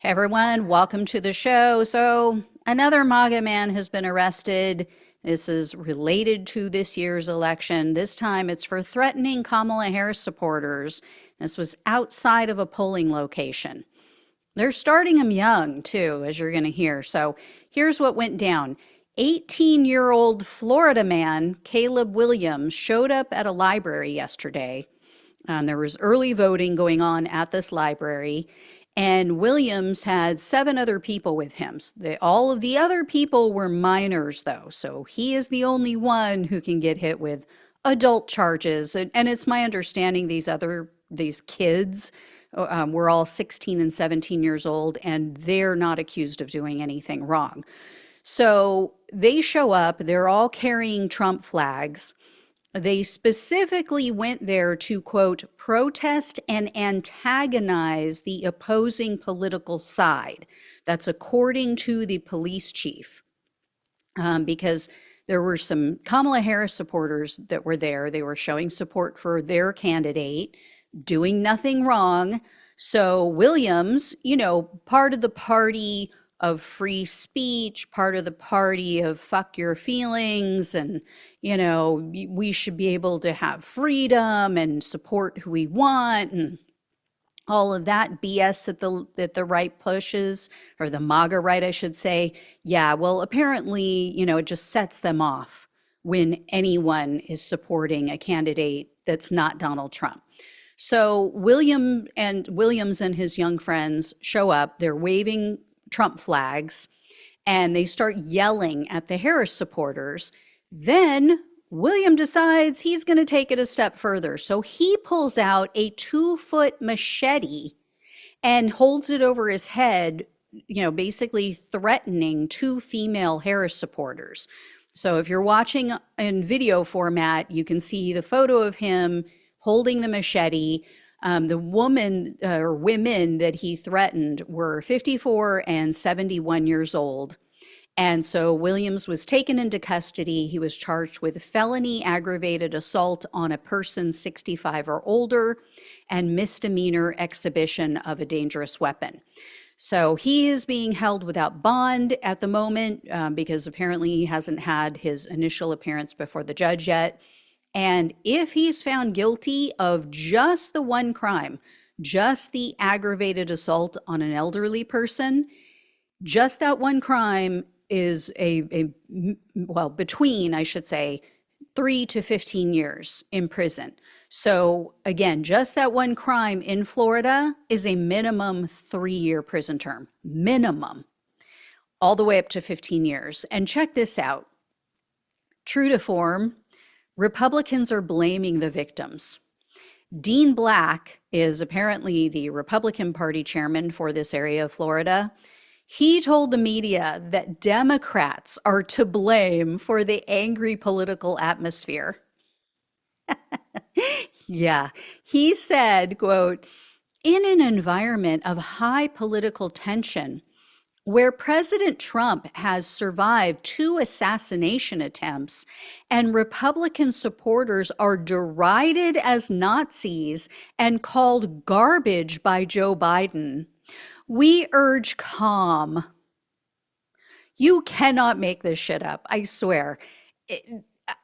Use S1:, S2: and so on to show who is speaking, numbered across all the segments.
S1: Hey everyone, welcome to the show. So, another MAGA man has been arrested. This is related to this year's election. This time it's for threatening Kamala Harris supporters. This was outside of a polling location. They're starting him young, too, as you're going to hear. So, here's what went down. 18-year-old Florida man, Caleb Williams, showed up at a library yesterday. There was early voting going on at this library, and Williams had 7 other people with him. All of the other people were minors, though, so he is the only one who can get hit with adult charges. And it's my understanding these kids were all 16 and 17 years old, and they're not accused of doing anything wrong. So they show up, they're all carrying Trump flags. They specifically went there to, quote, protest and antagonize the opposing political side. That's according to the police chief, because there were some Kamala Harris supporters that were there. They were showing support for their candidate, doing nothing wrong. So Williams, part of the party of free speech, part of the party of fuck your feelings, and we should be able to have freedom and support who we want, and all of that BS that the right pushes, or the MAGA right, I should say. Yeah, well, apparently, it just sets them off when anyone is supporting a candidate that's not Donald Trump. So Williams and his young friends show up. They're waving Trump flags, and they start yelling at the Harris supporters. Then William decides he's going to take it a step further. So he pulls out a 2-foot machete and holds it over his head, basically threatening 2 female Harris supporters. So if you're watching in video format, you can see the photo of him holding the machete. The woman or women that he threatened were 54 and 71 years old. And so Williams was taken into custody. He was charged with felony aggravated assault on a person 65 or older and misdemeanor exhibition of a dangerous weapon. So he is being held without bond at the moment because apparently he hasn't had his initial appearance before the judge yet. And if he's found guilty of just the one crime, just the aggravated assault on an elderly person, just that one crime is between, I should say, 3 to 15 years in prison. So again, just that one crime in Florida is a minimum 3-year prison term, minimum, all the way up to 15 years. And check this out. True to form, Republicans are blaming the victims. Dean Black is apparently the Republican Party chairman for this area of Florida. He told the media that Democrats are to blame for the angry political atmosphere. Yeah, he said, quote, in an environment of high political tension, where President Trump has survived 2 assassination attempts and Republican supporters are derided as Nazis and called garbage by Joe Biden, we urge calm. You cannot make this shit up, I swear.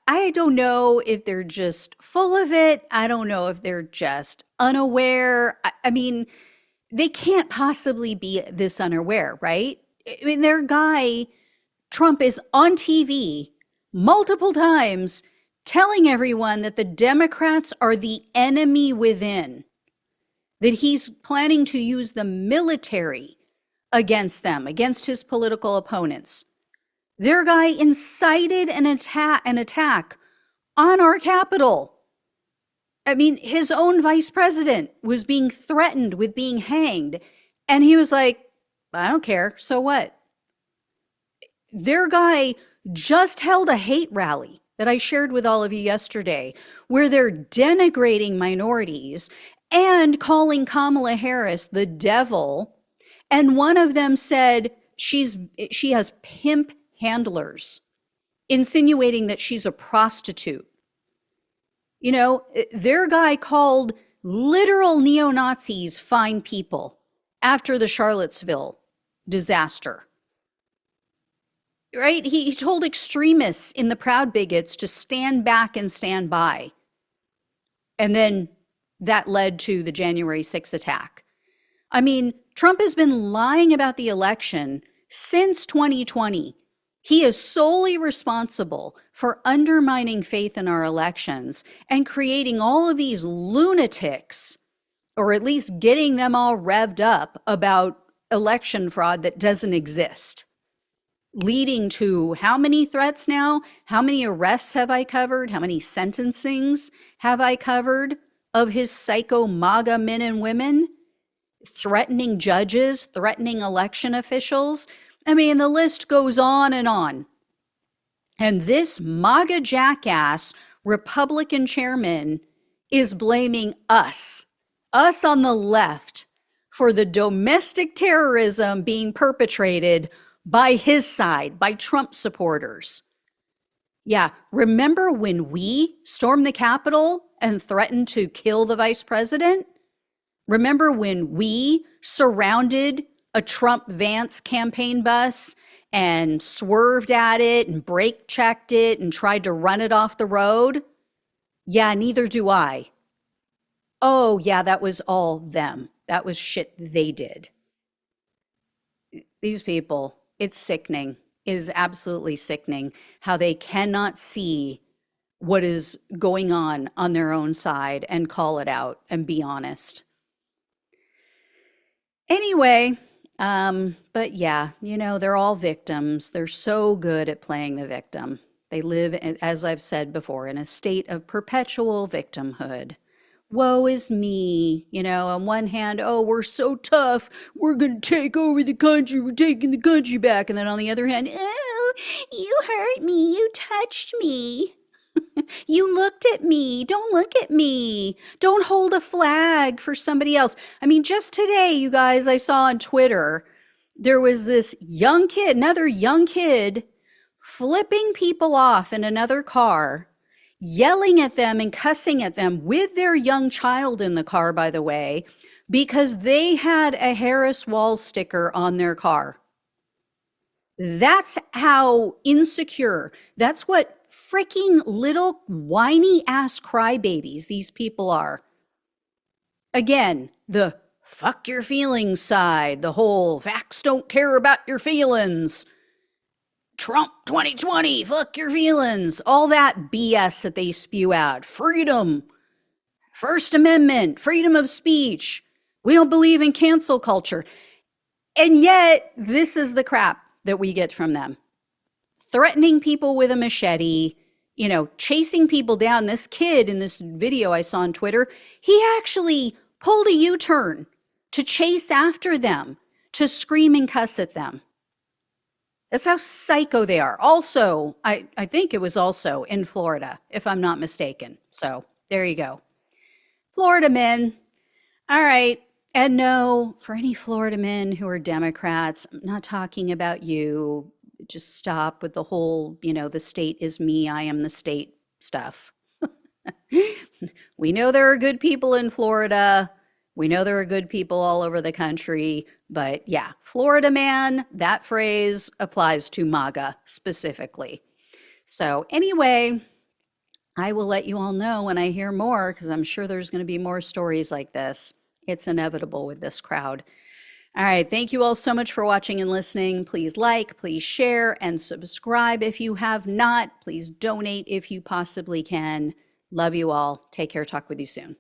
S1: I don't know if they're just full of it. I don't know if they're just unaware. I mean, they can't possibly be this unaware, right? I mean, their guy, Trump, is on TV multiple times telling everyone that the Democrats are the enemy within, that he's planning to use the military against them, against his political opponents. Their guy incited an attack on our Capitol. I mean, his own vice president was being threatened with being hanged, and he was like, I don't care, so what? Their guy just held a hate rally that I shared with all of you yesterday, where they're denigrating minorities and calling Kamala Harris the devil. And one of them said she has pimp handlers, insinuating that she's a prostitute. You know, their guy called literal neo-Nazis fine people. after the Charlottesville disaster. Right? He told extremists in the Proud Bigots to stand back and stand by. And then that led to the January 6th attack. I mean, Trump has been lying about the election since 2020. He is solely responsible for undermining faith in our elections and creating all of these lunatics, or at least getting them all revved up about election fraud that doesn't exist, leading to how many threats now? How many arrests have I covered? How many sentencings have I covered of his psycho MAGA men and women? Threatening judges, threatening election officials. I mean, the list goes on. And this MAGA jackass Republican chairman is blaming us on the left, for the domestic terrorism being perpetrated by his side, by Trump supporters. Yeah, remember when we stormed the Capitol and threatened to kill the vice president? Remember when we surrounded a Trump-Vance campaign bus and swerved at it and brake checked it and tried to run it off the road? Yeah, neither do I. Oh, yeah, that was all them. That was shit they did. These people, it's sickening. It is absolutely sickening how they cannot see what is going on their own side and call it out and be honest. Anyway, but yeah, you know, they're all victims. They're so good at playing the victim. They live, as I've said before, in a state of perpetual victimhood. Woe is me, you know, on one hand, oh, we're so tough, we're going to take over the country, we're taking the country back. And then on the other hand, oh, you hurt me, you touched me. You looked at me. Don't look at me. Don't hold a flag for somebody else. I mean, just today, you guys, I saw on Twitter, there was this young kid, another young kid, flipping people off in another car, yelling at them and cussing at them with their young child in the car, by the way, because they had a Harris wall sticker on their car. That's how insecure, that's what freaking little whiny ass crybabies these people are. Again, the fuck your feelings side, the whole facts don't care about your feelings. Trump 2020, fuck your feelings, all that BS that they spew out. Freedom, First Amendment, freedom of speech. We don't believe in cancel culture. And yet, this is the crap that we get from them. Threatening people with a machete, you know, chasing people down. This kid in this video I saw on Twitter, he actually pulled a U-turn to chase after them, to scream and cuss at them. That's how psycho they are. Also, I think it was also in Florida, if I'm not mistaken. So there you go. Florida men. All right. And no, for any Florida men who are Democrats, I'm not talking about you. Just stop with the whole, you know, the state is me, I am the state stuff. We know there are good people in Florida. We know there are good people all over the country. But yeah, Florida man, that phrase applies to MAGA specifically. So anyway, I will let you all know when I hear more, because I'm sure there's going to be more stories like this. It's inevitable with this crowd. All right. Thank you all so much for watching and listening. Please like, please share, and subscribe if you have not. Please donate if you possibly can. Love you all. Take care. Talk with you soon.